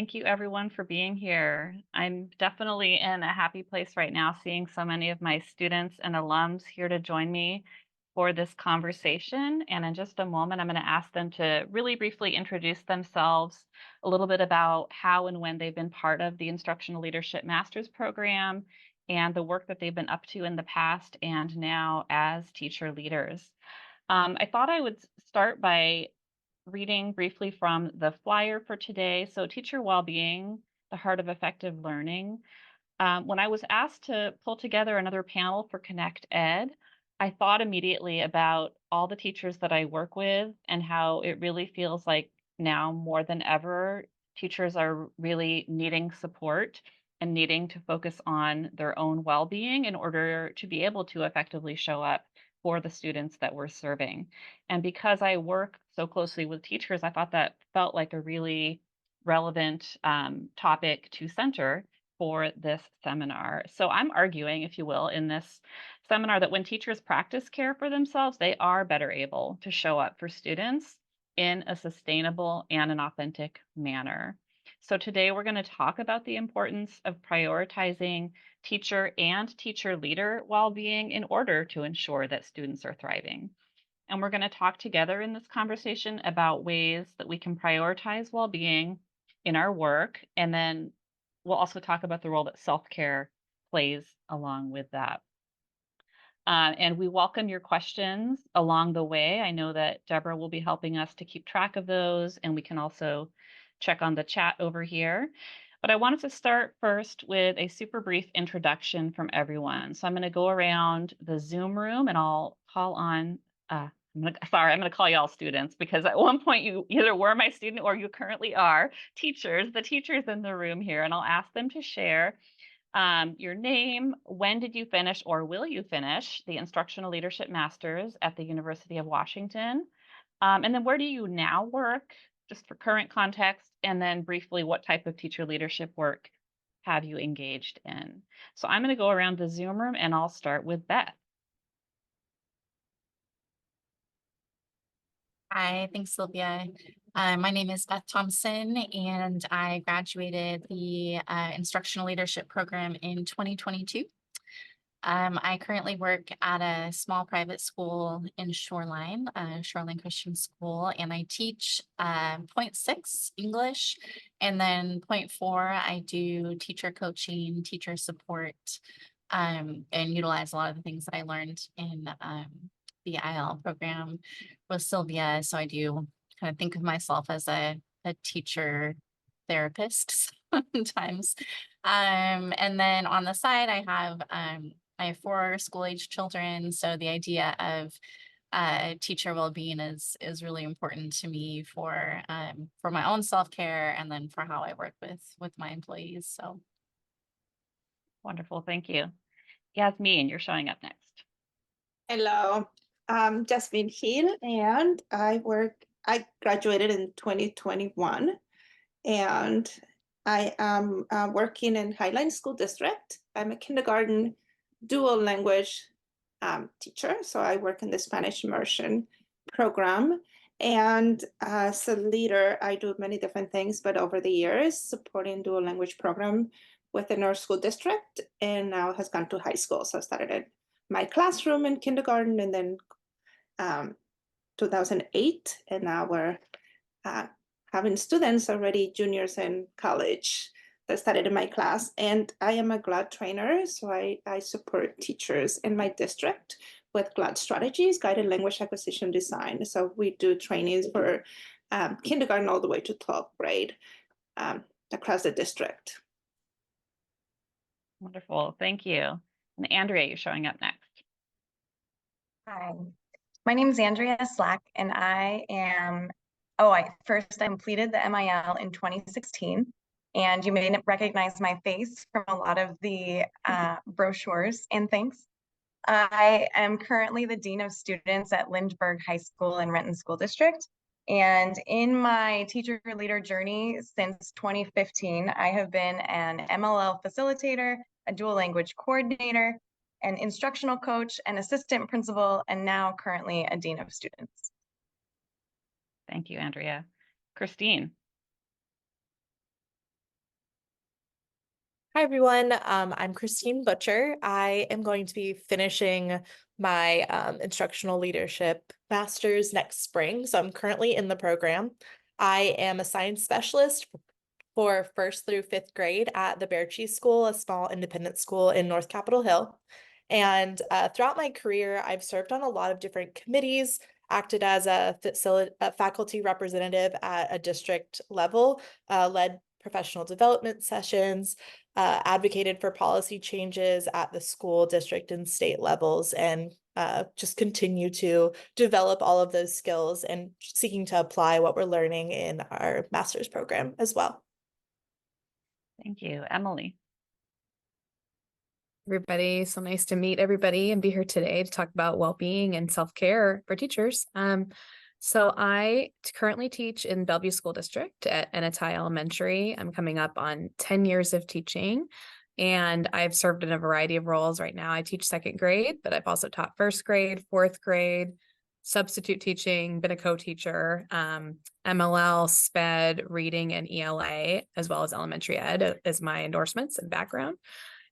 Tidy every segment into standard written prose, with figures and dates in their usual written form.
Thank you everyone for being here. I'm definitely in a happy place right now seeing so many of my students and alums here to join me for this conversation. And in just a moment, I'm going to ask them to really briefly introduce themselves, a little bit about how and when they've been part of the Instructional Leadership Master's Program and the work that they've been up to in the past and now as teacher leaders. I thought I would start by reading briefly from the flyer for today. So, teacher well-being, the heart of effective learning. When I was asked to pull together another panel for Connect Ed, I thought immediately about all the teachers that I work with and how it really feels like now more than ever, teachers are really needing support and needing to focus on their own well-being in order to be able to effectively show up for the students that we're serving. And because I work so closely with teachers, I thought that felt like a really relevant topic to center for this seminar. So I'm arguing, if you will, in this seminar that when teachers practice care for themselves, they are better able to show up for students in a sustainable and an authentic manner. So today we're going to talk about the importance of prioritizing teacher and teacher leader well-being in order to ensure that students are thriving. And we're going to talk together in this conversation about ways that we can prioritize well-being in our work. And then we'll also talk about the role that self-care plays along with that. And we welcome your questions along the way. I know that Deborah will be helping us to keep track of those, and we can also check on the chat over here. But I wanted to start first with a super brief introduction from everyone. So I'm going to go around the Zoom room and I'll call on, I'm going to call you all students because at one point you either were my student or you currently are teachers, the teachers in the room here, and I'll ask them to share your name, when did you finish or will you finish the Instructional Leadership Masters at the University of Washington? And then where do you now work, just for current context? And then briefly, what type of teacher leadership work have you engaged in? So I'm going to go around the Zoom room and I'll start with Beth. Hi, thanks, Sylvia. My name is Beth Thompson, and I graduated the Instructional Leadership Program in 2022. I currently work at a small private school in Shoreline, Shoreline Christian School, and I teach point 6 English, and then point 4 I do teacher coaching, teacher support, and utilize a lot of the things that I learned in the IL program with Sylvia. So I do kind of think of myself as a teacher therapist sometimes. And then on the side, I have 4 school-age children. So the idea of teacher well-being is really important to me for my own self-care and then for how I work with my employees. So Wonderful, thank you. Yasmin, you're showing up next. Hello, I'm Jasmine Hill, and I graduated in 2021, and I am working in Highline School District. I'm a kindergarten dual language teacher, so I work in the Spanish immersion program. And as a leader, I do many different things, but over the years, supporting dual language program within our school district, and now has gone to high school. So I started at my classroom in kindergarten, and then 2008, and now we're having students already juniors in college that started in my class. And I am a GLAD trainer, so I support teachers in my district with GLAD strategies, guided language acquisition design. So we do trainings for kindergarten all the way to 12th grade across the district. Wonderful, thank you. And Andrea, you're showing up next. Hi, my name is Andrea Slack, and I completed the MIL in 2016, and you may recognize my face from a lot of the brochures and things. I am currently the Dean of Students at Lindbergh High School in Renton School District. And in my teacher leader journey since 2015, I have been an MLL facilitator, a dual language coordinator, an instructional coach, an assistant principal, and now currently a Dean of Students. Thank you, Andrea. Christine. Hi, everyone. I'm Christine Butcher. I am going to be finishing my instructional leadership master's next spring. So I'm currently in the program. I am a science specialist for first through fifth grade at the Beartree School, a small independent school in North Capitol Hill. And throughout my career, I've served on a lot of different committees, acted as a faculty representative at a district level, led professional development sessions, advocated for policy changes at the school, district, and state levels, and just continue to develop all of those skills and seeking to apply what we're learning in our master's program as well. Thank you. Emily. Everybody. So nice to meet everybody and be here today to talk about well-being and self-care for teachers. So I currently teach in Bellevue School District at Enetai Elementary. I'm coming up on 10 years of teaching, and I've served in a variety of roles. Right now I teach second grade, but I've also taught first grade, fourth grade, substitute teaching, been a co-teacher, MLL, SPED, reading, and ELA, as well as elementary ed as my endorsements and background.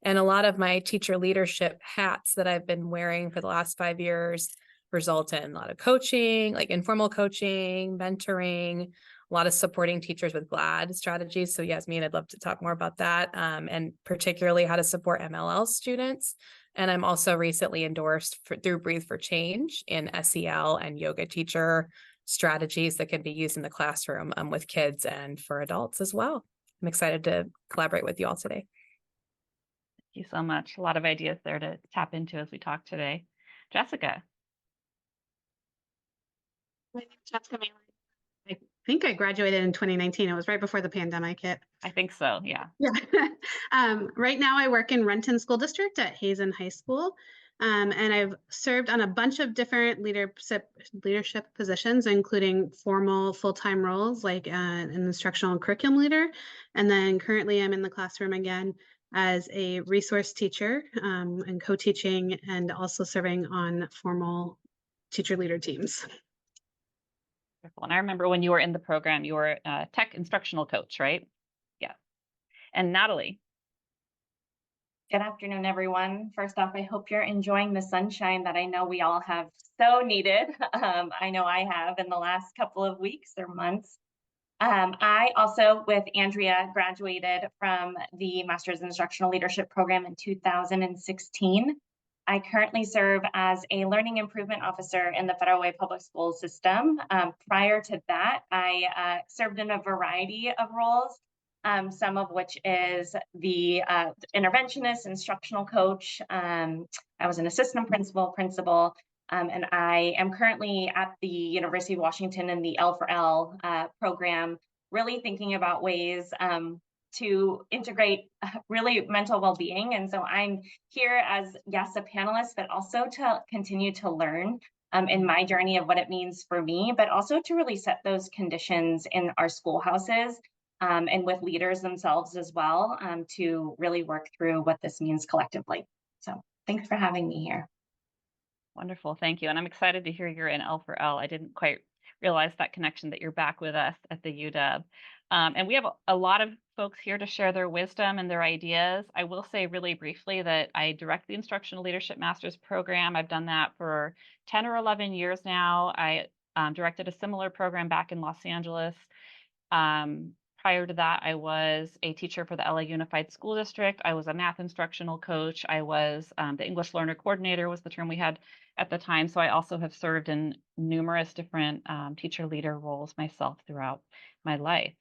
And a lot of my teacher leadership hats that I've been wearing for the last 5 years result in a lot of coaching, like informal coaching, mentoring, a lot of supporting teachers with GLAD strategies. So Yasmin, I'd love to talk more about that, and particularly how to support MLL students. And I'm also recently endorsed through Breathe for Change in SEL and yoga teacher strategies that can be used in the classroom with kids and for adults as well. I'm excited to collaborate with you all today. Thank you so much. A lot of ideas there to tap into as we talk today. Jessica. My name's Jessica Bagley. I think I graduated in 2019. It was right before the pandemic hit. I think so, yeah. Yeah. Right now I work in Renton School District at Hazen High School. And I've served on a bunch of different leadership positions, including formal full-time roles like an instructional and curriculum leader. And then currently I'm in the classroom again as a resource teacher and co-teaching, and also serving on formal teacher leader teams. Wonderful. And I remember when you were in the program, you were a tech instructional coach, right? Yeah. And Natalie. Good afternoon, everyone. First off, I hope you're enjoying the sunshine that I know we all have so needed. I know I have in the last couple of weeks or months. I also, with Andrea, graduated from the Master's Instructional Leadership Program in 2016. I currently serve as a Learning Improvement Officer in the Federal Way Public School System. Prior to that, I served in a variety of roles, some of which is the interventionist, instructional coach. I was an assistant principal, and I am currently at the University of Washington in the L for L program, really thinking about ways to integrate really mental well-being. And so I'm here as, yes, a panelist, but also to continue to learn in my journey of what it means for me, but also to really set those conditions in our schoolhouses and with leaders themselves as well, to really work through what this means collectively. So thanks for having me here. Wonderful. Thank you. And I'm excited to hear you're in L for L. I didn't quite realize that connection that you're back with us at the UW. And we have a lot of folks here to share their wisdom and their ideas. I will say really briefly that I direct the Instructional Leadership Master's Program. I've done that for 10 or 11 years now. I directed a similar program back in Los Angeles. Prior to that, I was a teacher for the LA Unified School District. I was a math instructional coach. I was the English Learner Coordinator was the term we had at the time. So I also have served in numerous different teacher leader roles myself throughout my life.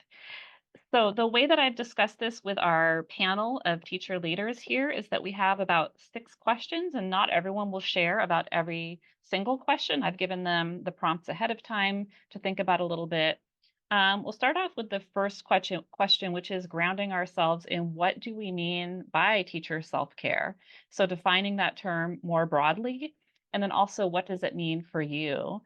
So the way that I've discussed this with our panel of teacher leaders here is that we have about 6 questions, and not everyone will share about every single question. I've given them the prompts ahead of time to think about a little bit. We'll start off with the first question, which is grounding ourselves in what do we mean by teacher self-care? So defining that term more broadly, and then also what does it mean for you?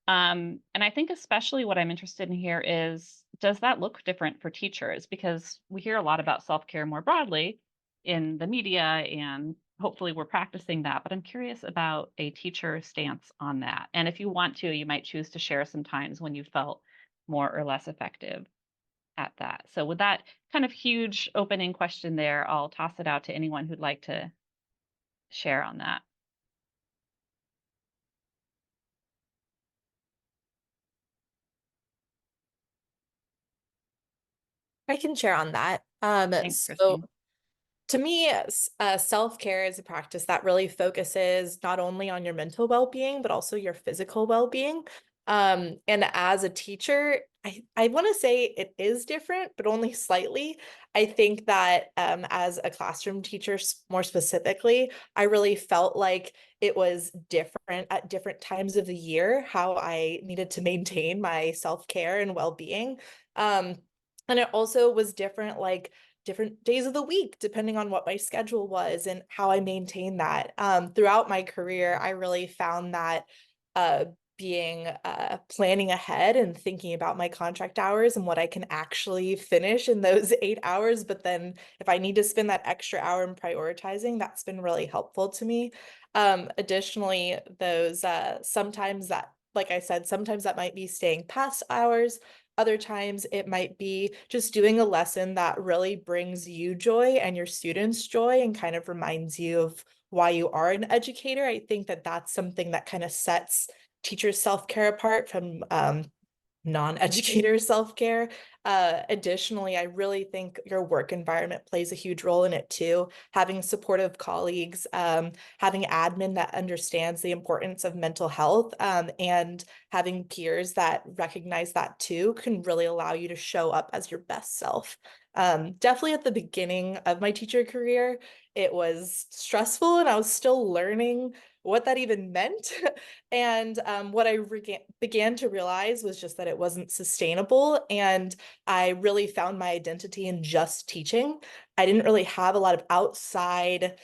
And I think especially what I'm interested in here is, does that look different for teachers? Because we hear a lot about self-care more broadly in the media, and hopefully we're practicing that, but I'm curious about a teacher stance on that. And if you want to, you might choose to share some times when you felt more or less effective at that. So with that kind of huge opening question there, I'll toss it out to anyone who'd like to share on that. I can share on that. Thanks, So Christine. to me, self-care is a practice that really focuses not only on your mental well-being, but also your physical well-being. And as a teacher, I want to say it is different, but only slightly. I think that as a classroom teacher, more specifically, I really felt like it was different at different times of the year, how I needed to maintain my self-care and well-being. And it also was different, like different days of the week, depending on what my schedule was and how I maintain that. Throughout my career, I really found that being planning ahead and thinking about my contract hours and what I can actually finish in those 8 hours. But then if I need to spend that extra hour in prioritizing, that's been really helpful to me. Additionally, those sometimes that, like I said, sometimes that might be staying past hours. Other times it might be just doing a lesson that really brings you joy and your students joy and kind of reminds you of why you are an educator. I think that that's something that kind of sets teachers' self-care apart from non-educator self-care. Additionally, I really think your work environment plays a huge role in it too. Having supportive colleagues, having admin that understands the importance of mental health, and having peers that recognize that too can really allow you to show up as your best self. Definitely at the beginning of my teacher career, it was stressful and I was still learning what that even meant. And what I began to realize was just that it wasn't sustainable. And I really found my identity in just teaching. I didn't really have a lot of outside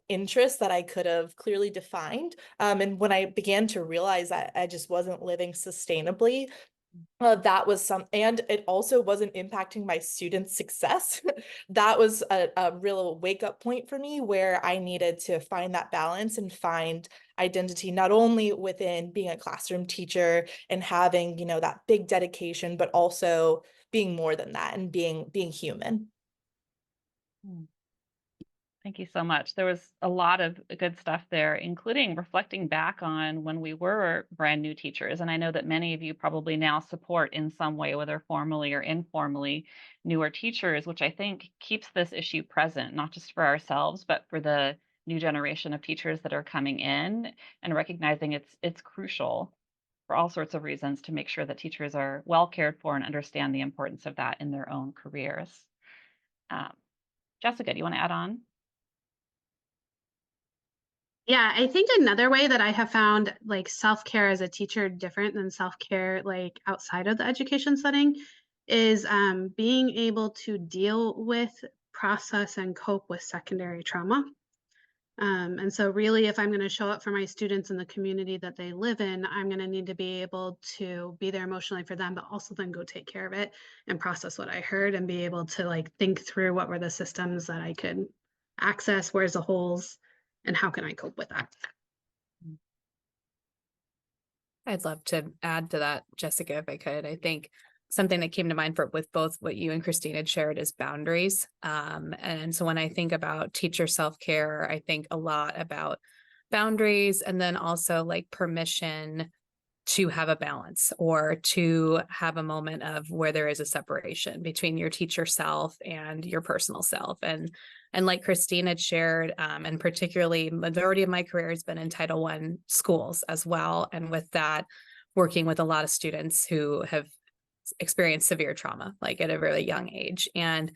interests that I could have clearly defined. And when I began to realize that I just wasn't living sustainably, that was and it also wasn't impacting my students' success. That was a real wake-up point for me where I needed to find that balance and find identity, not only within being a classroom teacher and having, you know, that big dedication, but also being more than that and being human. Thank you so much. There was a lot of good stuff there, including reflecting back on when we were brand new teachers. And I know that many of you probably now support in some way, whether formally or informally, newer teachers, which I think keeps this issue present, not just for ourselves, but for the new generation of teachers that are coming in, and recognizing it's crucial for all sorts of reasons to make sure that teachers are well cared for and understand the importance of that in their own careers. Jessica, do you want to add on? Yeah, I think another way that I have found like self-care as a teacher different than self-care like outside of the education setting is being able to deal with, process, and cope with secondary trauma. And so really, if I'm going to show up for my students in the community that they live in, I'm going to need to be able to be there emotionally for them, but also then go take care of it and process what I heard and be able to like think through what were the systems that I could access, where's the holes, and how can I cope with that. I'd love to add to that, Jessica, if I could. I think something that came to mind for with both what you and Christine had shared is boundaries. And so when I think about teacher self-care, I think a lot about boundaries and then also like permission to have a balance or to have a moment of where there is a separation between your teacher self and your personal self. And like Christine had shared, and particularly majority of my career has been in Title I schools as well. And with that, working with a lot of students who have experienced severe trauma, like at a really young age. And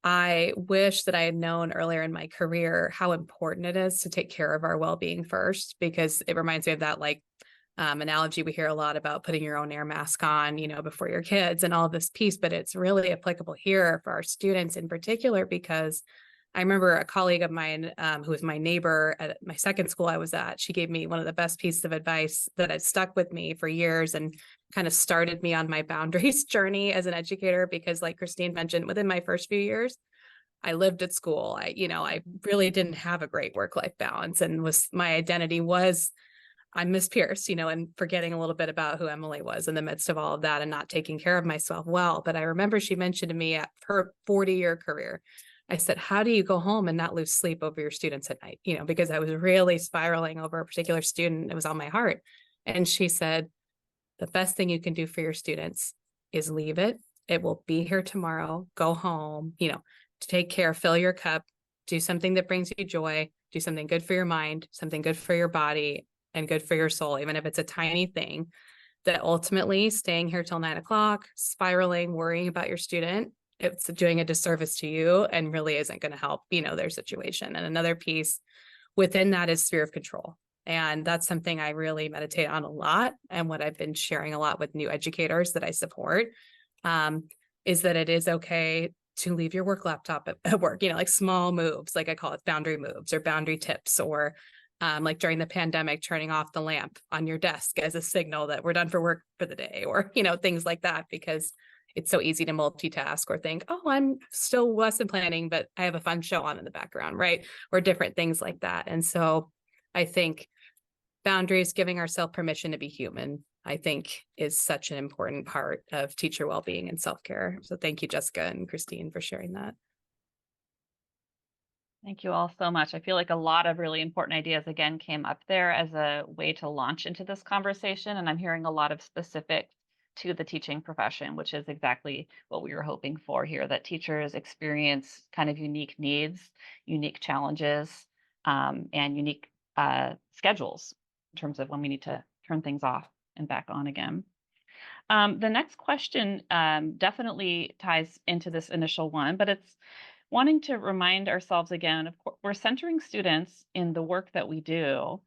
I wish that I had known earlier in my career how important it is to take care of our well-being first, because it reminds me of that like analogy we hear a lot about putting your own air mask on, you know, before your kids and all this piece, but it's really applicable here for our students in particular, because I remember a colleague of mine who was my neighbor at my second school I was at, she gave me one of the best pieces of advice that had stuck with me for years and kind of started me on my boundaries journey as an educator, because like Christine mentioned, within my first few years, I lived at school. I really didn't have a great work-life balance, and my identity was I'm Miss Pierce, and forgetting a little bit about who Emily was in the midst of all of that and not taking care of myself well. But I remember she mentioned to me at her 40-year career, I said, how do you go home and not lose sleep over your students at night? Because I was really spiraling over a particular student. It was on my heart. And she said, the best thing you can do for your students is leave it. It will be here tomorrow. Go home, take care, fill your cup, do something that brings you joy, do something good for your mind, something good for your body and good for your soul, even if it's a tiny thing. That ultimately staying here till 9 o'clock, spiraling, worrying about your student, it's doing a disservice to you and really isn't going to help, their situation. And another piece within that is sphere of control. And that's something I really meditate on a lot. And what I've been sharing a lot with new educators that I support is that it is okay to leave your work laptop at work, like small moves, like I call it boundary moves or boundary tips, or like during the pandemic, turning off the lamp on your desk as a signal that we're done for work for the day, or, things like that, because it's so easy to multitask or think, oh, I'm still lesson planning, but I have a fun show on in the background, right? Or different things like that. And so I think boundaries, giving ourselves permission to be human, I think is such an important part of teacher well-being and self-care. So thank you, Jessica and Christine, for sharing that. Thank you all so much. I feel like a lot of really important ideas again came up there as a way to launch into this conversation. And I'm hearing a lot of specifics to the teaching profession, which is exactly what we were hoping for here, that teachers experience kind of unique needs, unique challenges, and unique schedules in terms of when we need to turn things off and back on again. The next question definitely ties into this initial one, but it's wanting to remind ourselves again, of course, we're centering students in the work that we do.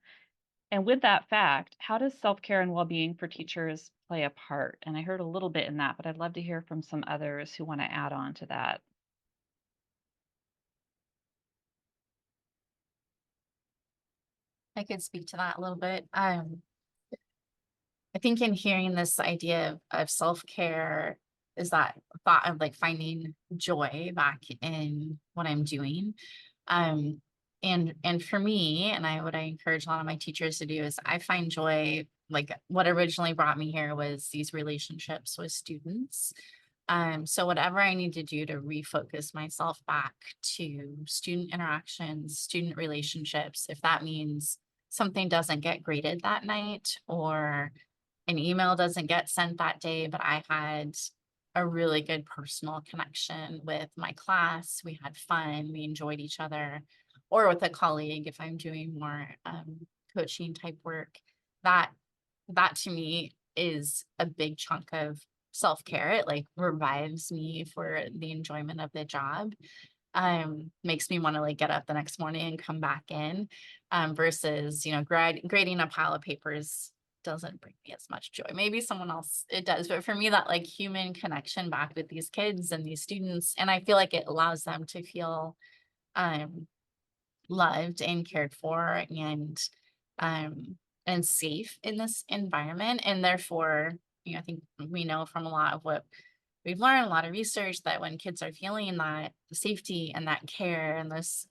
And with that fact, how does self-care and well-being for teachers play a part? And I heard a little bit in that, but I'd love to hear from some others who want to add on to that. I could speak to that a little bit. I think in hearing this idea of self-care is that thought of like finding joy back in what I'm doing. And for me, and what I encourage a lot of my teachers to do is I find joy, like what originally brought me here was these relationships with students. So whatever I need to do to refocus myself back to student interactions, student relationships, if that means something doesn't get graded that night or an email doesn't get sent that day, but I had a really good personal connection with my class. We had fun, we enjoyed each other, or with a colleague if I'm doing more coaching type work. That to me is a big chunk of self-care. It like revives me for the enjoyment of the job. Makes me want to like get up the next morning and come back in, versus grading a pile of papers doesn't bring me as much joy. Maybe someone else it does, but for me, that like human connection back with these kids and these students, and I feel like it allows them to feel loved and cared for and safe in this environment. And therefore, I think we know from a lot of what we've learned, a lot of research, that when kids are feeling that safety and that care and this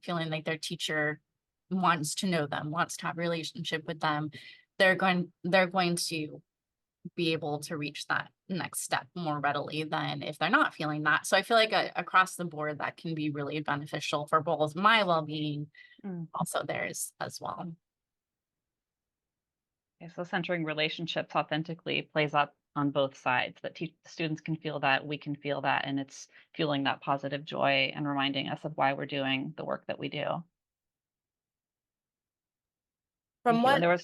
feeling like their teacher wants to know them, wants to have a relationship with them, they're going to be able to reach that next step more readily than if they're not feeling that. So I feel like across the board, that can be really beneficial for both my well-being, also theirs as well. Okay, so centering relationships authentically plays up on both sides, that students can feel that, we can feel that, and it's fueling that positive joy and reminding us of why we're doing the work that we do. From what there was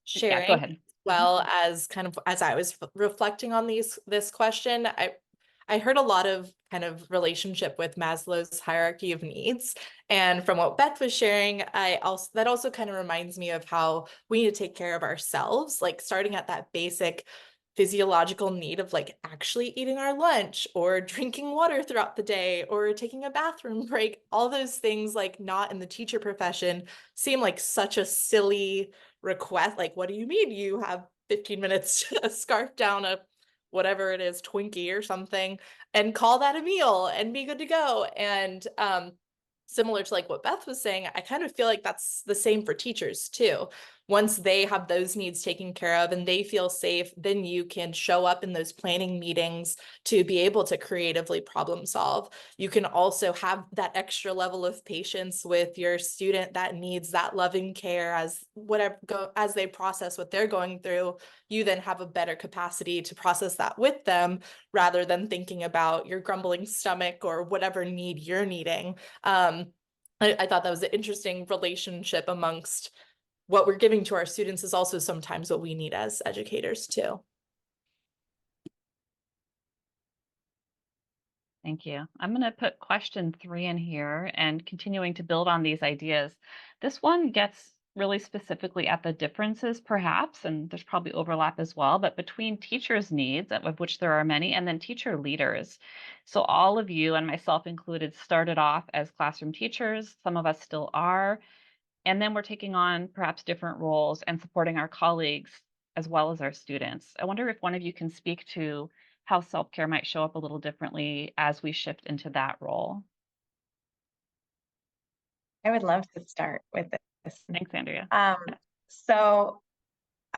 sharing, yeah, go ahead. Well, as I was reflecting on this question, I heard a lot of kind of relationship with Maslow's hierarchy of needs. And from what Beth was sharing, that also kind of reminds me of how we need to take care of ourselves, like starting at that basic physiological need of like actually eating our lunch or drinking water throughout the day or taking a bathroom break. All those things, like not in the teacher profession, seem like such a silly request. Like, what do you mean you have 15 minutes to scarf down a whatever it is, Twinkie or something, and call that a meal and be good to go? And similar to like what Beth was saying, I kind of feel like that's the same for teachers too. once they have those needs taken care of and they feel safe, then you can show up in those planning meetings to be able to creatively problem solve. You can also have that extra level of patience with your student that needs that loving care as they process what they're going through. You then have a better capacity to process that with them rather than thinking about your grumbling stomach or whatever need you're needing. I thought that was an interesting relationship amongst what we're giving to our students is also sometimes what we need as educators too. Thank you. I'm going to put question 3 in here and continuing to build on these ideas. This one gets really specifically at the differences, perhaps, and there's probably overlap as well, but between teachers' needs, of which there are many, and then teacher leaders. So, all of you, and myself included, started off as classroom teachers. Some of us still are. And then we're taking on perhaps different roles and supporting our colleagues as well as our students. I wonder if one of you can speak to how self-care might show up a little differently as we shift into that role. I would love to start with this. Thanks, Andrea. So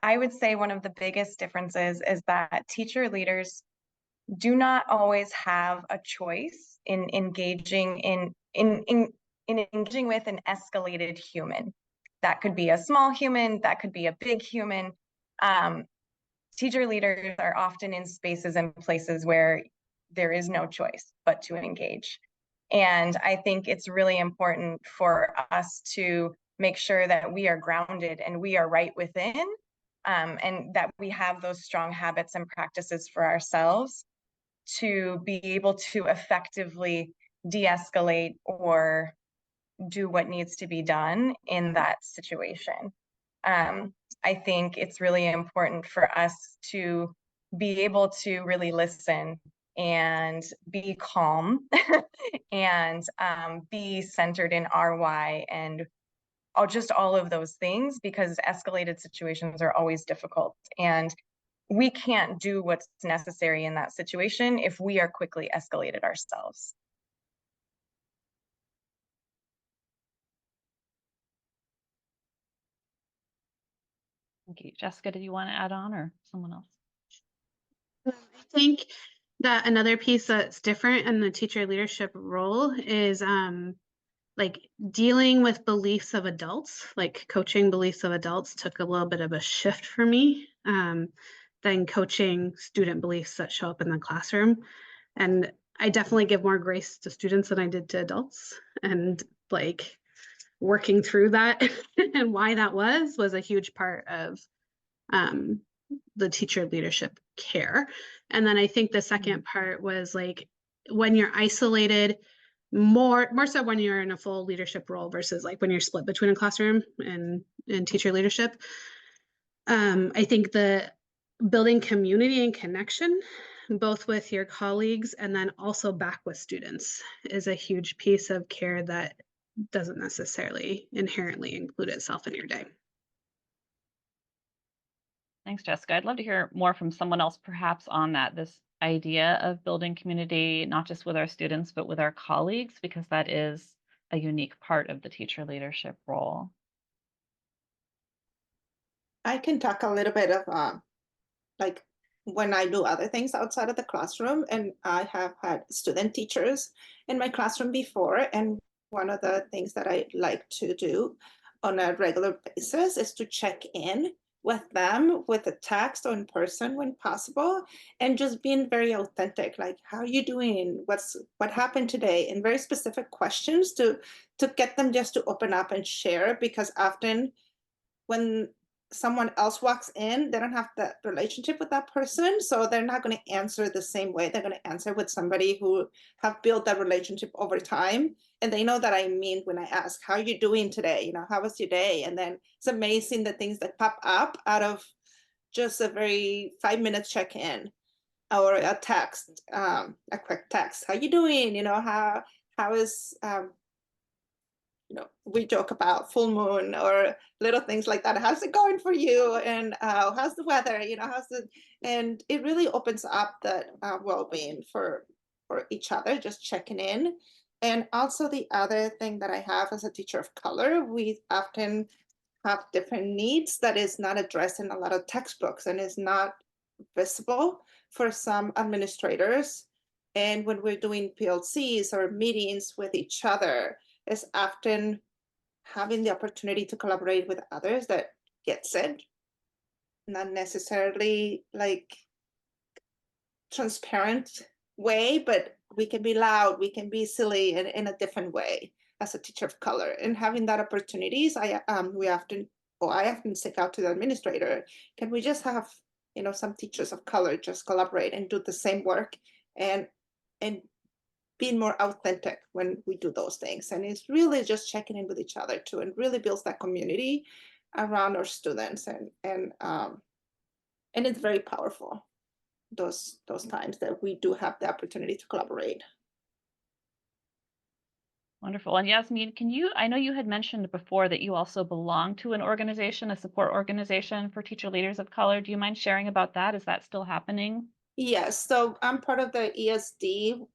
I would say one of the biggest differences is that teacher leaders do not always have a choice in engaging engaging with an escalated human. That could be a small human, that could be a big human. Teacher leaders are often in spaces and places where there is no choice but to engage. And I think it's really important for us to make sure that we are grounded and we are right within, and that we have those strong habits and practices for ourselves to be able to effectively de-escalate or do what needs to be done in that situation. I think it's really important for us to be able to really listen and be calm and be centered in our why and just all of those things, because escalated situations are always difficult. And we can't do what's necessary in that situation if we are quickly escalated ourselves. Thank you. Jessica, did you want to add on or someone else? I think that another piece that's different in the teacher leadership role is like dealing with beliefs of adults, like coaching beliefs of adults took a little bit of a shift for me than coaching student beliefs that show up in the classroom. And I definitely give more grace to students than I did to adults. And like working through that and why that was a huge part of the teacher leadership care. And then I think the second part was like when you're isolated, more so when you're in a full leadership role versus like when you're split between a classroom and teacher leadership. I think the building community and connection, both with your colleagues and then also back with students, is a huge piece of care that doesn't necessarily inherently include itself in your day. Thanks, Jessica. I'd love to hear more from someone else perhaps on that, this idea of building community, not just with our students, but with our colleagues, because that is a unique part of the teacher leadership role. I can talk a little bit of like when I do other things outside of the classroom, and I have had student teachers in my classroom before. And one of the things that I like to do on a regular basis is to check in with them with a text or in person when possible, and just being very authentic, like how are you doing, what happened today, and very specific questions to get them just to open up and share, because often when someone else walks in, they don't have that relationship with that person, so they're not going to answer the same way. They're going to answer with somebody who have built that relationship over time, and they know that I mean when I ask, how are you doing today, how was your day? And then it's amazing the things that pop up out of just a very 5-minute check-in or a text, a quick text. How you doing? How is we joke about full moon or little things like that. How's it going for you? And how's the weather? And it really opens up that well-being for each other, just checking in. And also the other thing that I have as a teacher of color, we often have different needs that is not addressed in a lot of textbooks and is not visible for some administrators. And when we're doing PLCs or meetings with each other, it's often having the opportunity to collaborate with others that gets it, not necessarily like transparent way, but we can be loud, we can be silly in a different way as a teacher of color. And having that opportunities, I often stick out to the administrator. Can we just have, some teachers of color just collaborate and do the same work and being more authentic when we do those things? And it's really just checking in with each other too, and really builds that community around our students, and it's very powerful those times that we do have the opportunity to collaborate. Wonderful. And Yasmin, I know you had mentioned before that you also belong to an organization, a support organization for teacher leaders of color. Do you mind sharing about that? Is that still happening? Yes, so I'm part of the ESD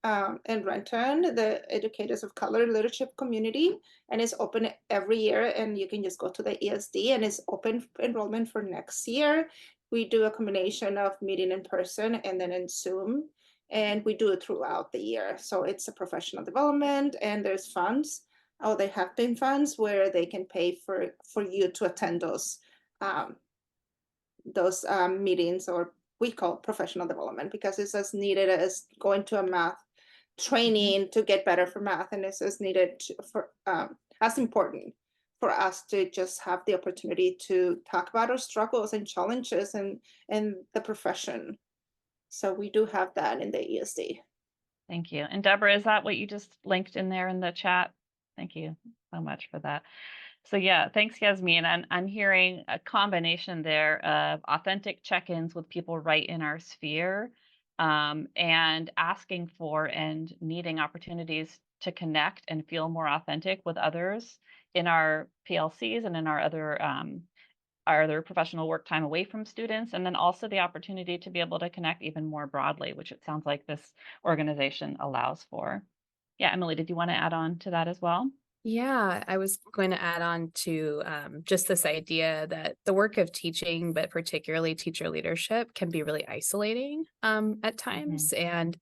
in Renton, the Educators of Color Leadership Community, and it's open every year. And you can just go to the ESD, and it's open enrollment for next year. We do a combination of meeting in person and then in Zoom, and we do it throughout the year. So it's a professional development, and there's funds. Oh, they have been funds where they can pay for you to attend those meetings, or we call professional development, because it's as needed as going to a math training to get better for math, and it's as needed for as important for us to just have the opportunity to talk about our struggles and challenges and the profession. So we do have that in the ESD. Thank you. And Deborah, is that what you just linked in there in the chat? Thank you so much for that. So yeah, thanks, Yasmin. And I'm hearing a combination there of authentic check-ins with people right in our sphere, and asking for and needing opportunities to connect and feel more authentic with others in our PLCs and in our other professional work time away from students, and then also the opportunity to be able to connect even more broadly, which it sounds like this organization allows for. Yeah, Emily, did you want to add on to that as well? Yeah, I was going to add on to just this idea that the work of teaching, but particularly teacher leadership, can be really isolating at times. And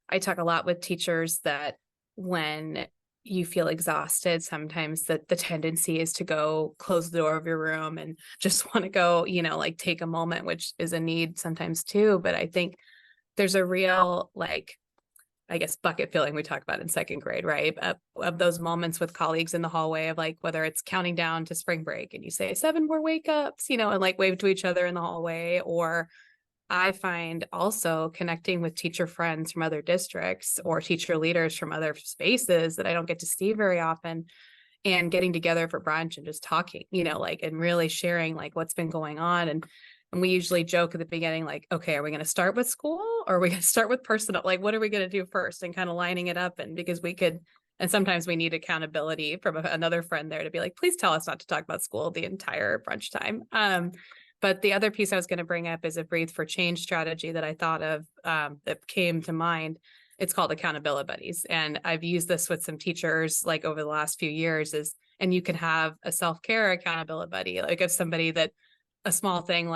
I talk a lot with teachers that when you feel exhausted, sometimes the tendency is to go close the door of your room and just want to go, like take a moment, which is a need sometimes too. But I think there's a real, I guess, bucket filling we talk about in second grade, right? Of those moments with colleagues in the hallway of whether it's counting down to spring break and you say 7 more wake ups, and wave to each other in the hallway. Or I find also connecting with teacher friends from other districts or teacher leaders from other spaces that I don't get to see very often, and getting together for brunch and just talking, and really sharing what's been going on. And we usually joke at the beginning, okay, are we going to start with school or are we going to start with personal? What are we going to do first? And kind of lining it up. And because and sometimes we need accountability from another friend there to be please tell us not to talk about school the entire brunch time. But the other piece I was going to bring up is a Breathe for Change strategy that I thought of that came to mind. It's called accountability buddies. And I've used this with some teachers over the last few years and you can have a self-care accountability buddy, of somebody that a small thing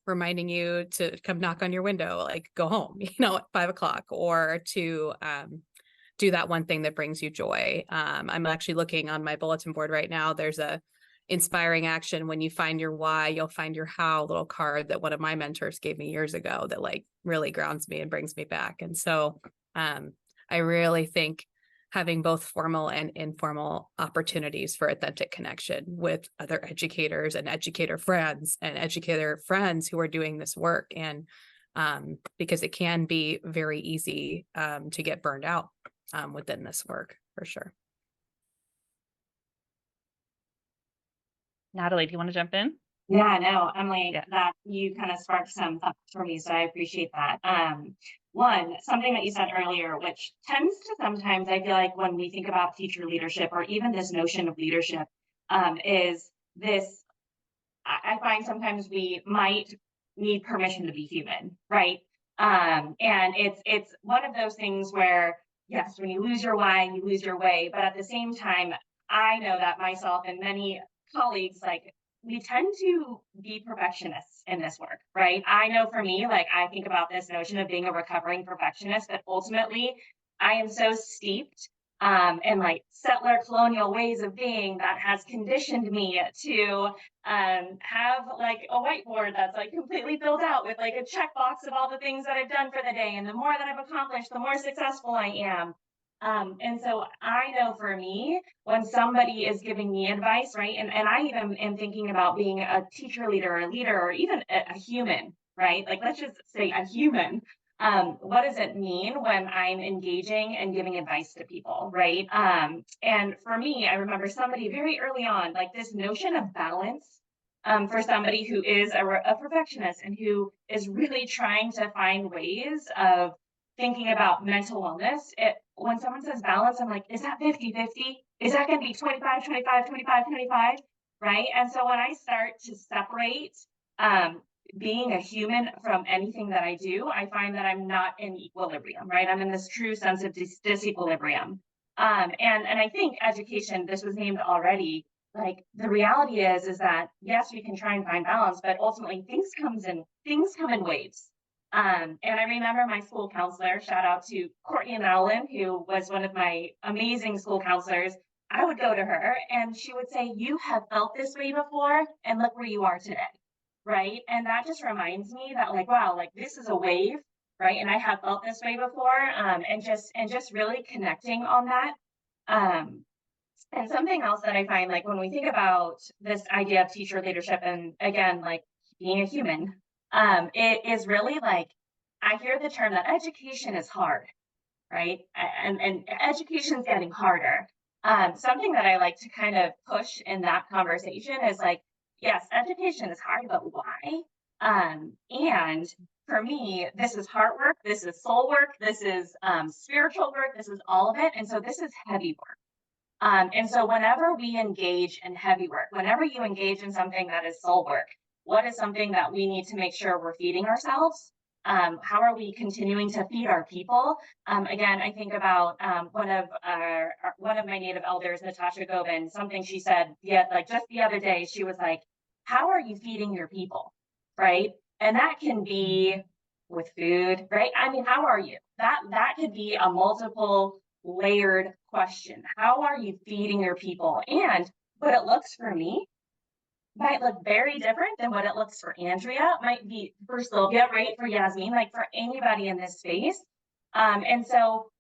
reminding you to come knock on your window, go home, at 5 o'clock, or to do that one thing that brings you joy. I'm actually looking on my bulletin board right now. There's a inspiring action. When you find your why, you'll find your how little card that one of my mentors gave me years ago that really grounds me and brings me back. And so I really think having both formal and informal opportunities for authentic connection with other educators and educator friends who are doing this work. And because it can be very easy to get burned out within this work, for sure. Natalie, do you want to jump in? Yeah, no, Emily, that you kind of sparked some thoughts for me, so I appreciate that. One, something that you said earlier, which tends to sometimes, I feel like when we think about teacher leadership or even this notion of leadership, is this, I find sometimes we might need permission to be human, right? And it's one of those things where, yes, when you lose your why, you lose your way, but at the same time, I know that myself and many colleagues, we tend to be perfectionists in this work, right? I know for me, like I think about this notion of being a recovering perfectionist, but ultimately I am so steeped in like settler colonial ways of being that has conditioned me to have like a whiteboard that's like completely filled out with like a checkbox of all the things that I've done for the day. And the more that I've accomplished, the more successful I am. And so I know for me, when somebody is giving me advice, right? And I even am thinking about being a teacher leader, a leader, or even a human, right? Like let's just say a human. What does it mean when I'm engaging and giving advice to people, right? And for me, I remember somebody very early on, like this notion of balance, for somebody who is a perfectionist and who is really trying to find ways of thinking about mental wellness. When someone says balance, I'm like, is that 50-50? Is that going to be 25-25-25-25? Right? And so when I start to separate being a human from anything that I do, I find that I'm not in equilibrium, right? I'm in this true sense of disequilibrium. And I think education, this was named already, like the reality is that yes, we can try and find balance, but ultimately things come in waves. And I remember my school counselor, shout out to Courtney Nowlin, who was one of my amazing school counselors. I would go to her and she would say, you have felt this way before and look where you are today. Right. And that just reminds me that like, wow, like this is a wave, right? And I have felt this way before. And just really connecting on that. And something else that I find like when we think about this idea of teacher leadership and again, like being a human, it is really like I hear the term that education is hard, right? And education is getting harder. Something that I like to kind of push in that conversation is like, yes, education is hard, but why? And for me, this is heart work, this is soul work, this is spiritual work, this is all of it. And so this is heavy work. And so whenever we engage in heavy work, whenever you engage in something that is soul work, what is something that we need to make sure we're feeding ourselves? How are we continuing to feed our people? Again, I think about one of my native elders, Natasha Gobin, something she said, like just the other day, she was like, how are you feeding your people? Right. And that can be with food, right? I mean, how are you? That could be a multiple layered question. How are you feeding your people? And what it looks for me might look very different than what it looks for Andrea, might be for Sylvia, right? For Yasmin, like for anybody in this space. And so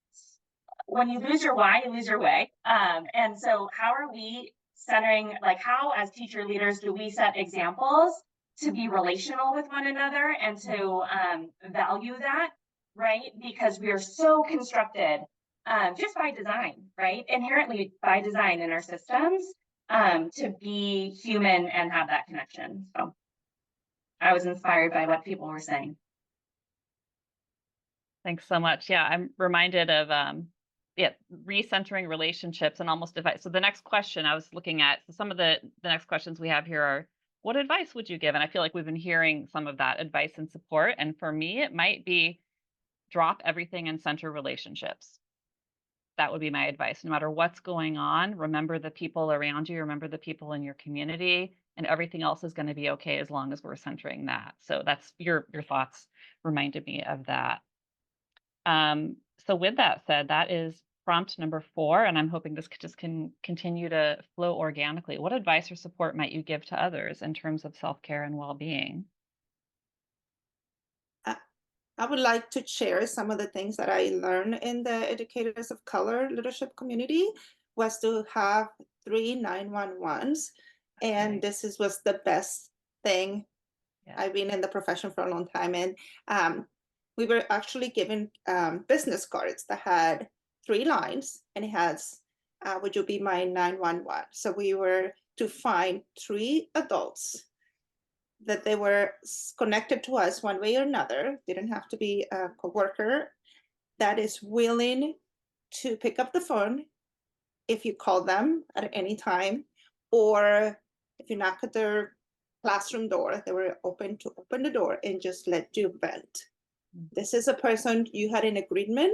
when you lose your why, you lose your way. And so how are we centering, like how as teacher leaders do we set examples to be relational with one another and to value that, right? Because we are so constructed just by design, right? Inherently by design in our systems to be human and have that connection. So I was inspired by what people were saying. Thanks so much. Yeah, I'm reminded of recentering relationships and almost advice. So the next question I was looking at, so some of the next questions we have here are, what advice would you give? And I feel like we've been hearing some of that advice and support. And for me, it might be drop everything and center relationships. That would be my advice. No matter what's going on, remember the people around you, remember the people in your community, and everything else is going to be okay as long as we're centering that. So that's your thoughts reminded me of that. So with that said, that is prompt number 4, and I'm hoping this just can continue to flow organically. What advice or support might you give to others in terms of self-care and well-being? I would like to share some of the things that I learned in the Educators of Color leadership community was to have 3 911s. And this was the best thing. Yeah. I've been in the profession for a long time. And we were actually given business cards that had 3 lines, and it has, would you be my 911? So we were to find 3 adults that they were connected to us one way or another, didn't have to be a coworker, that is willing to pick up the phone if you call them at any time, or if you knock at their classroom door, they were open to open the door and just let you vent. This is a person you had an agreement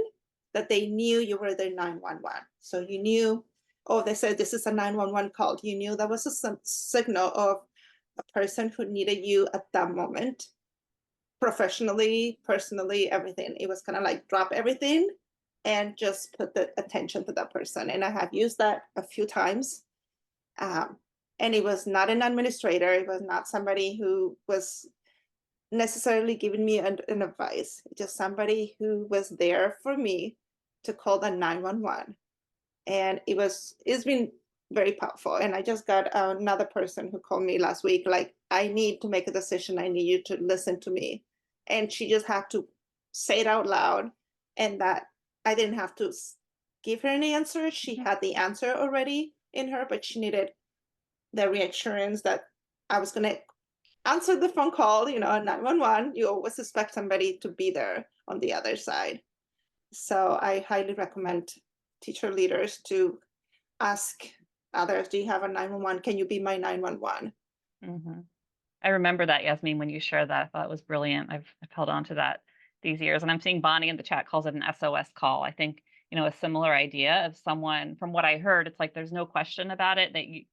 that they knew you were their 911. So you knew, oh, they said this is a 911 call. You knew that was a signal of a person who needed you at that moment, professionally, personally, everything. It was kind of like drop everything and just put the attention to that person. And I have used that a few times. And it was not an administrator. It was not somebody who was necessarily giving me an advice. Just somebody who was there for me to call the 911. And it's been very powerful. And I just got another person who called me last week, like, I need to make a decision. I need you to listen to me. And she just had to say it out loud, and that I didn't have to give her an answer. She had the answer already in her, but she needed the reassurance that I was going to answer the phone call, 911. You always expect somebody to be there on the other side. So I highly recommend teacher leaders to ask others, do you have a 911? Can you be my 911? Mm-hmm. I remember that, Yasmin, when you shared that. I thought it was brilliant. I've held on to that these years. And I'm seeing Bonnie in the chat calls it an SOS call. I think, a similar idea of someone, from what I heard, it's like there's no question about it, that you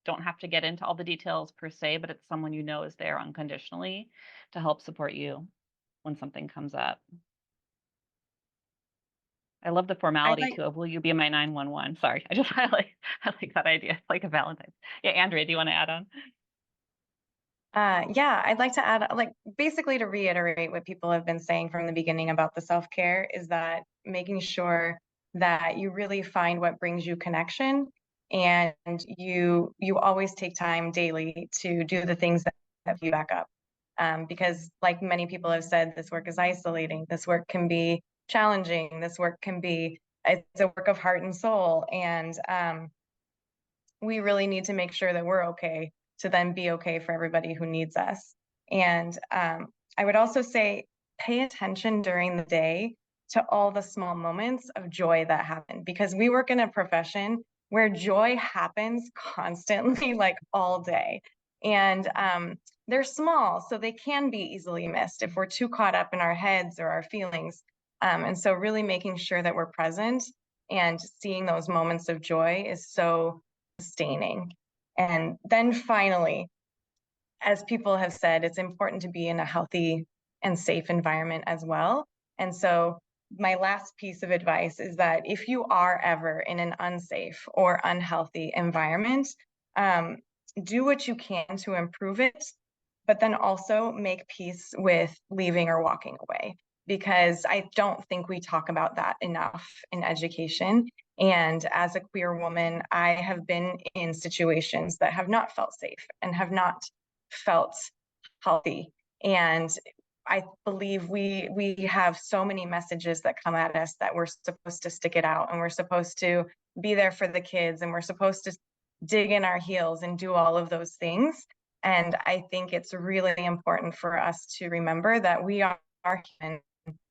don't have to get into all the details per se, but it's someone is there unconditionally to help support you when something comes up. I love the formality too of will you be my 911? Sorry, I like that idea. It's like a Valentine's. Yeah, Andrea, do you want to add on? Yeah, I'd like to add, basically to reiterate what people have been saying from the beginning about the self-care, is that making sure that you really find what brings you connection, and you always take time daily to do the things that you back up. Because like many people have said, this work is isolating. This work can be challenging. This work it's a work of heart and soul. And we really need to make sure that we're okay to then be okay for everybody who needs us. And I would also say, pay attention during the day to all the small moments of joy that happen, because we work in a profession where joy happens constantly, like all day. And they're small, so they can be easily missed if we're too caught up in our heads or our feelings. And so really making sure that we're present and seeing those moments of joy is so sustaining. And then finally, as people have said, it's important to be in a healthy and safe environment as well. And so my last piece of advice is that if you are ever in an unsafe or unhealthy environment, do what you can to improve it, but then also make peace with leaving or walking away, because I don't think we talk about that enough in education. And as a queer woman, I have been in situations that have not felt safe and have not felt healthy. And I believe we have so many messages that come at us that we're supposed to stick it out, and we're supposed to be there for the kids, and we're supposed to dig in our heels and do all of those things. And I think it's really important for us to remember that we are human,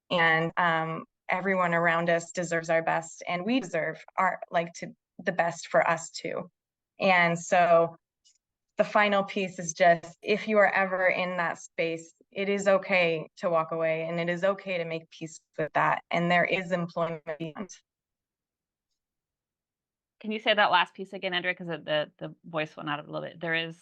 and everyone around us deserves our best, and we deserve the best for us too. And so the final piece is just, if you are ever in that space, it is okay to walk away, and it is okay to make peace with that. And there is employment beyond. Can you say that last piece again, Andrea? Because the voice went out a little bit. There is.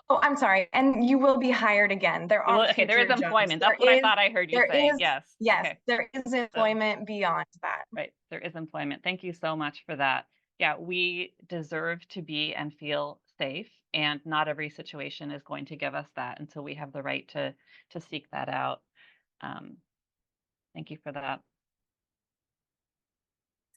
Oh, I'm sorry. And you will be hired again. There are okay. There is employment. Jobs. That's what I thought I heard you say. Yes. Yes. Okay. There is employment beyond that. Right. There is employment. Thank you so much for that. Yeah, we deserve to be and feel safe, and not every situation is going to give us that until we have the right to seek that out. Thank you for that.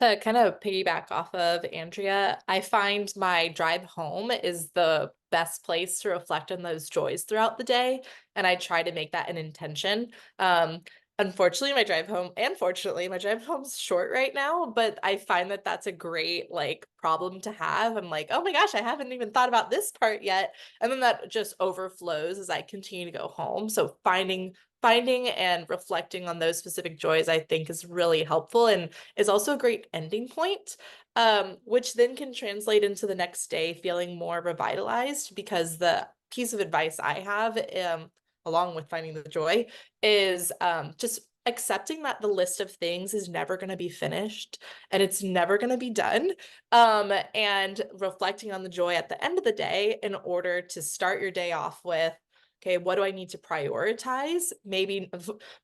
To kind of piggyback off of Andrea, I find my drive home is the best place to reflect on those joys throughout the day, and I try to make that an intention. Unfortunately, my drive home, and fortunately, my drive home's short right now, but I find that that's a great problem to have. I'm like, oh my gosh, I haven't even thought about this part yet. And then that just overflows as I continue to go home. So finding and reflecting on those specific joys, I think, is really helpful, and is also a great ending point, which then can translate into the next day feeling more revitalized, because the piece of advice I have, along with finding the joy, is just accepting that the list of things is never going to be finished and it's never going to be done. And reflecting on the joy at the end of the day in order to start your day off with, okay, what do I need to prioritize? Maybe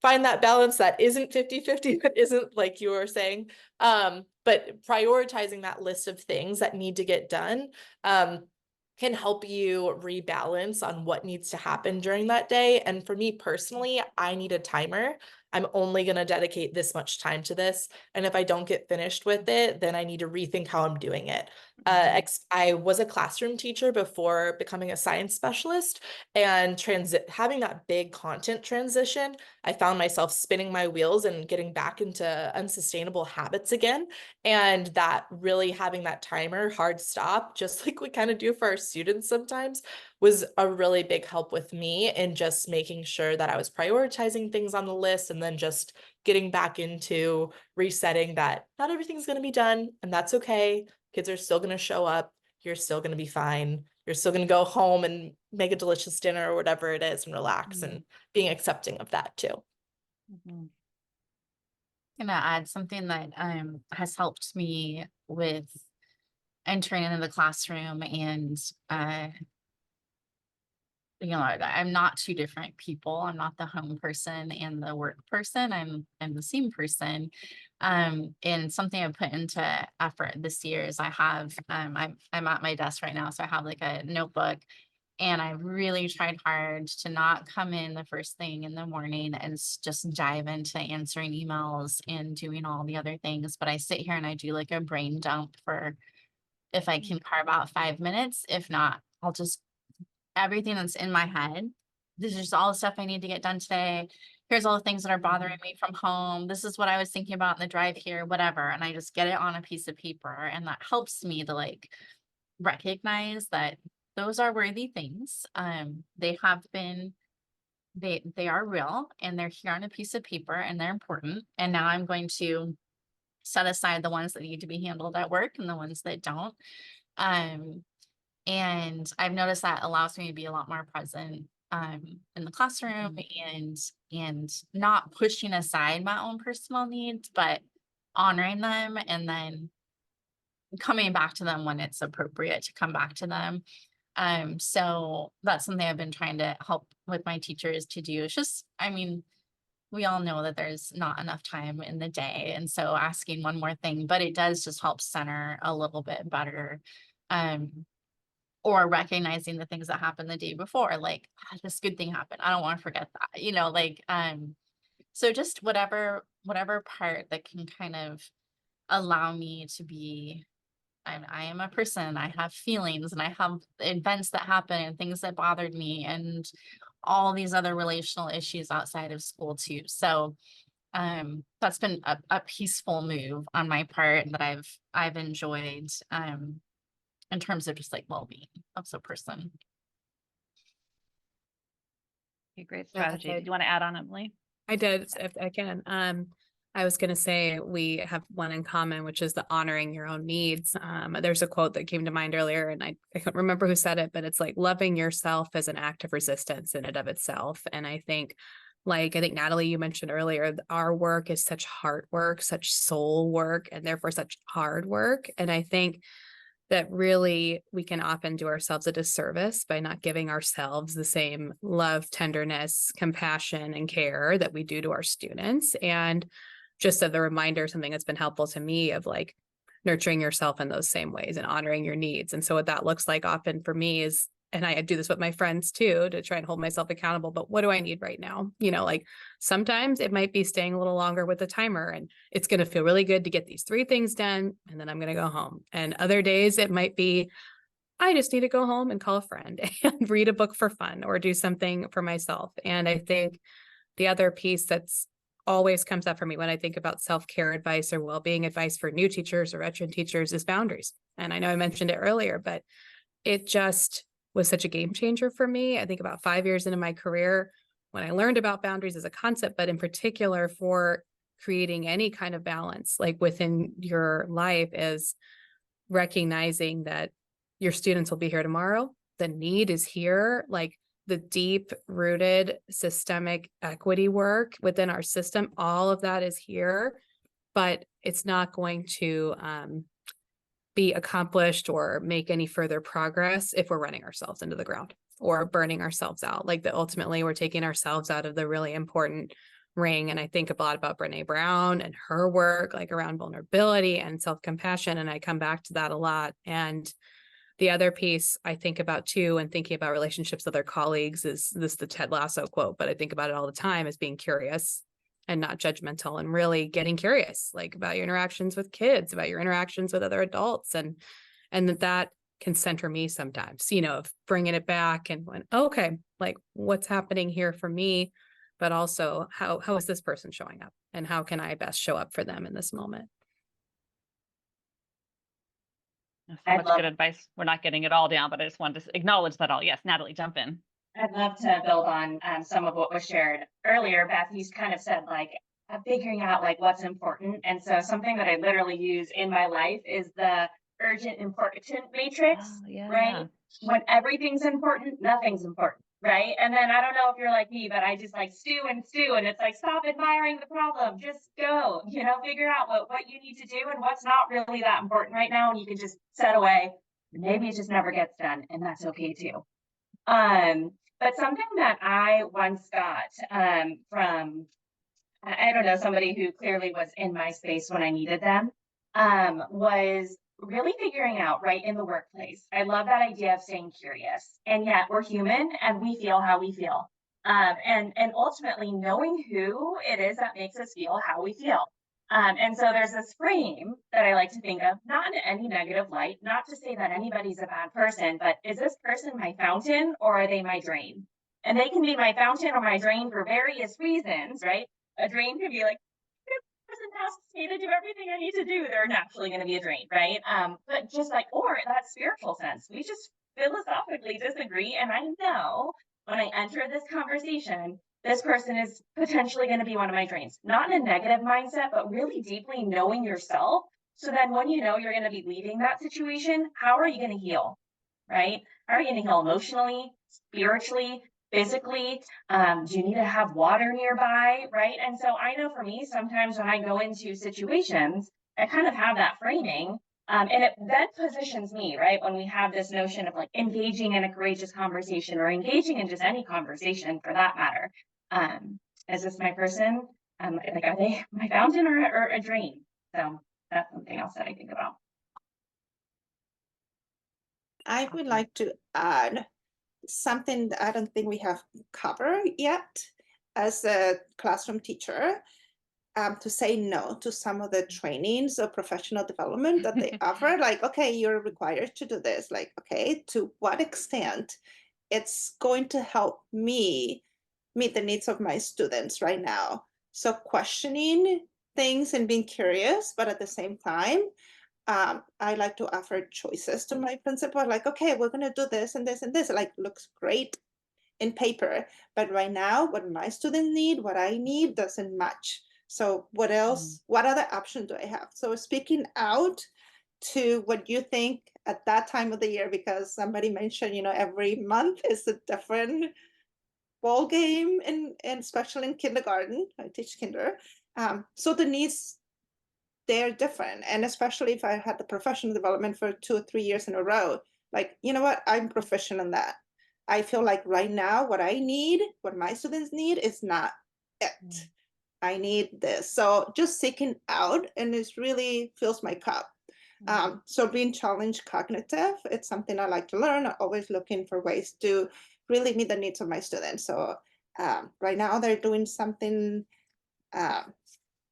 find that balance that isn't 50-50, but isn't like you were saying. But prioritizing that list of things that need to get done can help you rebalance on what needs to happen during that day. And for me personally, I need a timer. I'm only going to dedicate this much time to this. And if I don't get finished with it, then I need to rethink how I'm doing it. I was a classroom teacher before becoming a science specialist, and having that big content transition, I found myself spinning my wheels and getting back into unsustainable habits again. And that really having that timer, hard stop, just like we kind of do for our students sometimes, was a really big help with me in just making sure that I was prioritizing things on the list, and then just getting back into resetting that not everything's going to be done, and that's okay. Kids are still going to show up. You're still going to be fine. You're still going to go home and make a delicious dinner or whatever it is and relax, and being accepting of that too. I'm gonna add something that has helped me with entering into the classroom, and I'm not two different people. I'm not the home person and the work person. I'm the same person. And something I put into effort this year is I have I'm at my desk right now, so I have like a notebook, and I really tried hard to not come in the first thing in the morning and just dive into answering emails and doing all the other things. But I sit here and I do like a brain dump for if I can carve out 5 minutes. If not, I'll just everything that's in my head. This is just all the stuff I need to get done today. Here's all the things that are bothering me from home. This is what I was thinking about in the drive here, whatever. And I just get it on a piece of paper. And that helps me to like recognize that those are worthy things. They have been, they are real, and they're here on a piece of paper, and they're important. And now I'm going to set aside the ones that need to be handled at work and the ones that don't. And I've noticed that allows me to be a lot more present in the classroom, and not pushing aside my own personal needs, but honoring them, and then coming back to them when it's appropriate to come back to them. So that's something I've been trying to help with my teachers to do. It's just, I mean, we all know that there's not enough time in the day. And so asking one more thing, but it does just help center a little bit better. Or recognizing the things that happened the day before, like this good thing happened, I don't want to forget that, so just whatever part that can kind of allow me to be, I am a person, I have feelings, and I have events that happen and things that bothered me, and all these other relational issues outside of school too. So that's been a peaceful move on my part that I've enjoyed in terms of just like well-being of the person. Okay, great strategy. Did you want to add on, Emily? I did, if I can. I was going to say we have one in common, which is the honoring your own needs. There's a quote that came to mind earlier, and I can't remember who said it, but it's like loving yourself as an act of resistance in and of itself. And I think Natalie, you mentioned earlier, our work is such heart work, such soul work, and therefore such hard work. And I think that really we can often do ourselves a disservice by not giving ourselves the same love, tenderness, compassion, and care that we do to our students. And just as a reminder, something that's been helpful to me of like nurturing yourself in those same ways and honoring your needs. And so what that looks like often for me is, and I do this with my friends too, to try and hold myself accountable, but what do I need right now? Like sometimes it might be staying a little longer with the timer, and it's going to feel really good to get these 3 things done, and then I'm going to go home. And other days it might be, I just need to go home and call a friend and read a book for fun or do something for myself. And I think the other piece that's always comes up for me when I think about self-care advice or well-being advice for new teachers or veteran teachers is boundaries. And I know I mentioned it earlier, but it just was such a game changer for me. I think about 5 years into my career when I learned about boundaries as a concept, but in particular for creating any kind of balance, like within your life, is recognizing that your students will be here tomorrow. The need is here. Like the deep rooted systemic equity work within our system, all of that is here, but it's not going to be accomplished or make any further progress if we're running ourselves into the ground or burning ourselves out. Like that ultimately we're taking ourselves out of the really important ring. And I think a lot about Brene Brown and her work, like around vulnerability and self-compassion. And I come back to that a lot. And the other piece I think about too, and thinking about relationships with other colleagues, is this the Ted Lasso quote, but I think about it all the time, is being curious and not judgmental, and really getting curious, like about your interactions with kids, about your interactions with other adults. And that can center me sometimes, of bringing it back and when, okay, like what's happening here for me, but also how is this person showing up and how can I best show up for them in this moment? So much good advice. We're not getting it all down, but I just wanted to acknowledge that all. Yes, Natalie, jump in. I'd love to build on some of what was shared earlier. Beth, you kind of said like figuring out like what's important. And so something that I literally use in my life is the urgent important matrix, right? When everything's important, nothing's important, right? And then I don't know if you're like me, but I just like stew, and it's like, stop admiring the problem, just go, figure out what you need to do and what's not really that important right now. And you can just set away. Maybe it just never gets done, and that's okay too. But something that I once got from, I don't know, somebody who clearly was in my space when I needed them, was really figuring out, right, in the workplace. I love that idea of staying curious. And yet we're human and we feel how we feel. And ultimately knowing who it is that makes us feel how we feel. And so there's this frame that I like to think of, not in any negative light, not to say that anybody's a bad person, but is this person my fountain or are they my drain? And they can be my fountain or my drain for various reasons, right? A drain could be like, if this person asks me to do everything I need to do, they're naturally going to be a drain, right? But just like, or that spiritual sense, we just philosophically disagree. And I know when I enter this conversation, this person is potentially going to be one of my drains, not in a negative mindset, but really deeply knowing yourself. So then when you know you're going to be leaving that situation, how are you going to heal, right? How are you going to heal emotionally, spiritually, physically? Do you need to have water nearby, right? And so I know for me, sometimes when I go into situations, I kind of have that framing. And it then positions me, right? When we have this notion of like engaging in a courageous conversation or engaging in just any conversation for that matter. Is this my person? Like, are they my fountain or a drain? So that's something else that I think about. I would like to add something that I don't think we have covered yet as a classroom teacher, to say no to some of the trainings or professional development that they offer. Like, okay, you're required to do this. Like, okay, to what extent it's going to help me meet the needs of my students right now. So questioning things and being curious, but at the same time, I like to offer choices to my principal, like, okay, we're going to do this and this and this. Like, looks great in paper, but right now, what my students need, what I need doesn't match. So what else, what other option do I have? So speaking out to what you think at that time of the year, because somebody mentioned, every month is a different ball game, and especially in kindergarten, I teach kinder. So the needs, they're different. And especially if I had the professional development for 2 or 3 years in a row, like, you know what, I'm proficient in that. I feel like right now, what I need, what my students need is not it. I need this. So just seeking out, and it really fills my cup. So being challenged cognitive, it's something I like to learn. I'm always looking for ways to really meet the needs of my students. So right now they're doing something,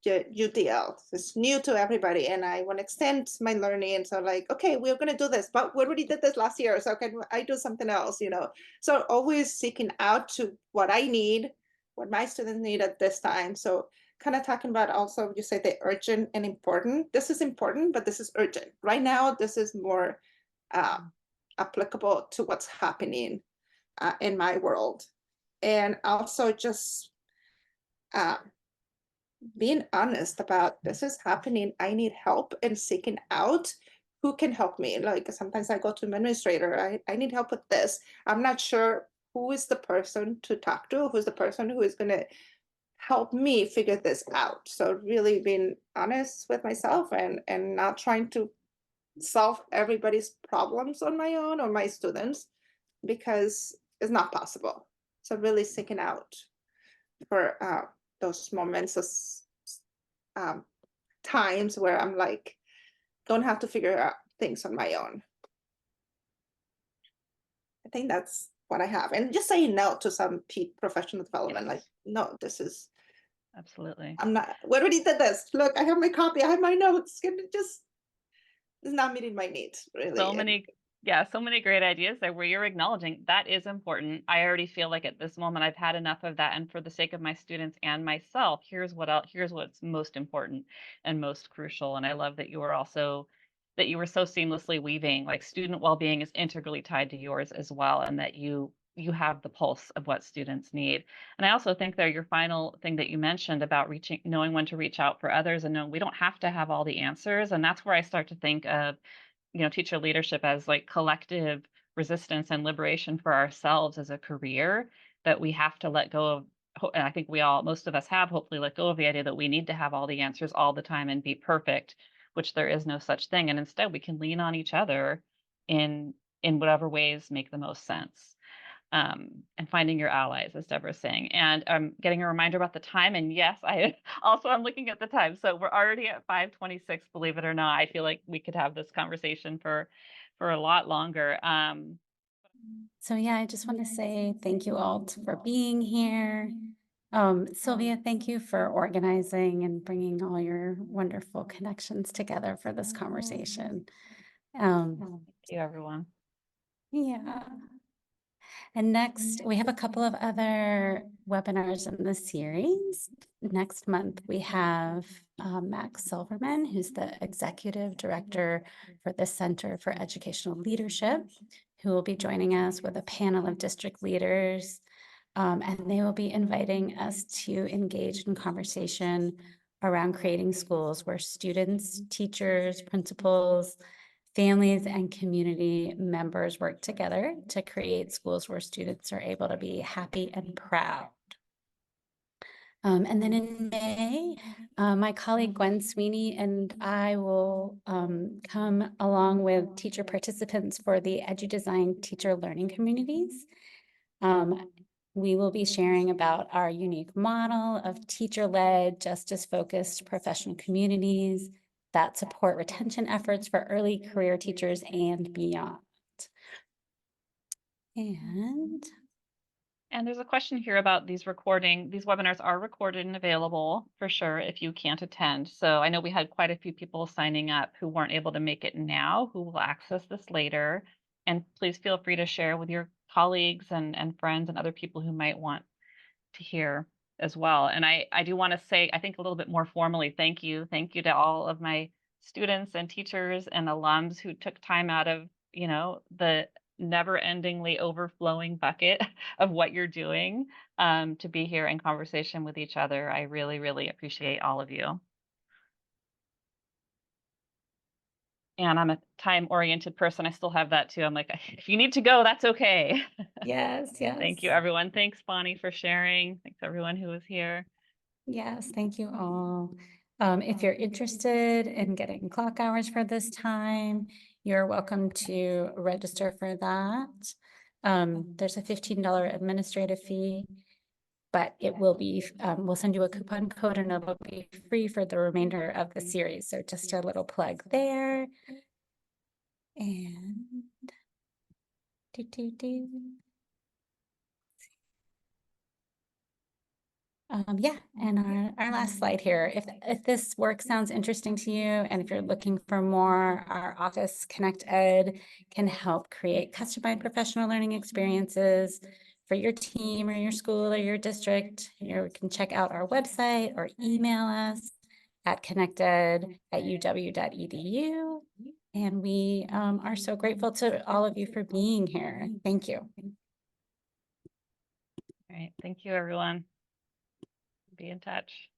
UDL. It's new to everybody, and I want to extend my learning. And so like, okay, we're going to do this, but we already did this last year. So can I do something else, So always seeking out to what I need, what my students need at this time. So kind of talking about also, you say the urgent and important. This is important, but this is urgent. Right now, this is more applicable to what's happening in my world. And also just being honest about this is happening, I need help, and seeking out who can help me. Like sometimes I go to an administrator, I need help with this. I'm not sure who is the person to talk to, who's the person who is going to help me figure this out. So really being honest with myself and not trying to solve everybody's problems on my own or my students, because it's not possible. So really seeking out for those moments of times where I'm like, don't have to figure out things on my own. I think that's what I have. And just saying no to some professional development, like, no, this is, Absolutely. I'm not, we already did this. Look, I have my copy, I have my notes. Can it just, it's not meeting my needs, really. So many, yeah, so many great ideas there where you're acknowledging that is important. I already feel like at this moment I've had enough of that. And for the sake of my students and myself, here's what's most important and most crucial. And I love that you were also that you were so seamlessly weaving, like, student well-being is integrally tied to yours as well, and that you have the pulse of what students need. And I also think there your final thing that you mentioned about knowing when to reach out for others and knowing we don't have to have all the answers. And that's where I start to think of, teacher leadership as like collective resistance and liberation for ourselves as a career, that we have to let go of. And I think most of us have hopefully let go of the idea that we need to have all the answers all the time and be perfect, which there is no such thing. And instead we can lean on each other in whatever ways make the most sense. And finding your allies, as Deborah's saying, and getting a reminder about the time. And yes, I'm looking at the time. So we're already at 5:26, believe it or not. I feel like we could have this conversation for a lot longer. So yeah, I just want to say thank you all for being here. Sylvia, thank you for organizing and bringing all your wonderful connections together for this conversation. Thank you, everyone. Yeah. And next, we have a couple of other webinars in the series. Next month, we have Max Silverman, who's the Executive Director for the Center for Educational Leadership, who will be joining us with a panel of district leaders. And they will be inviting us to engage in conversation around creating schools where students, teachers, principals, families, and community members work together to create schools where students are able to be happy and proud. And then in May, my colleague Gwen Sweeney and I will come along with teacher participants for the EduDesign teacher learning communities. We will be sharing about our unique model of teacher-led, justice-focused professional communities that support retention efforts for early career teachers and beyond. And there's a question here about these webinars are recorded and available for sure if you can't attend. So I know we had quite a few people signing up who weren't able to make it now, who will access this later. And please feel free to share with your colleagues and friends and other people who might want to hear as well. And I do want to say, I think a little bit more formally, thank you. Thank you to all of my students and teachers and alums who took time out of, the never-endingly overflowing bucket of what you're doing to be here in conversation with each other. I really, really appreciate all of you. And I'm a time-oriented person. I still have that too. I'm like, if you need to go, that's okay. Yes, yes. Thank you, everyone. Thanks, Bonnie, for sharing. Thanks, everyone who was here. Yes, thank you all. If you're interested in getting clock hours for this time, you're welcome to register for that. There's a $15 administrative fee, but it will be, we'll send you a coupon code and it will be free for the remainder of the series. So just a little plug there. And yeah, and our last slide here. If this work sounds interesting to you, and if you're looking for more, our office Connect Ed can help create customized professional learning experiences for your team or your school or your district. You can check out our website or email us at connected@uw.edu. And we are so grateful to all of you for being here. Thank you. All right. Thank you, everyone. Be in touch.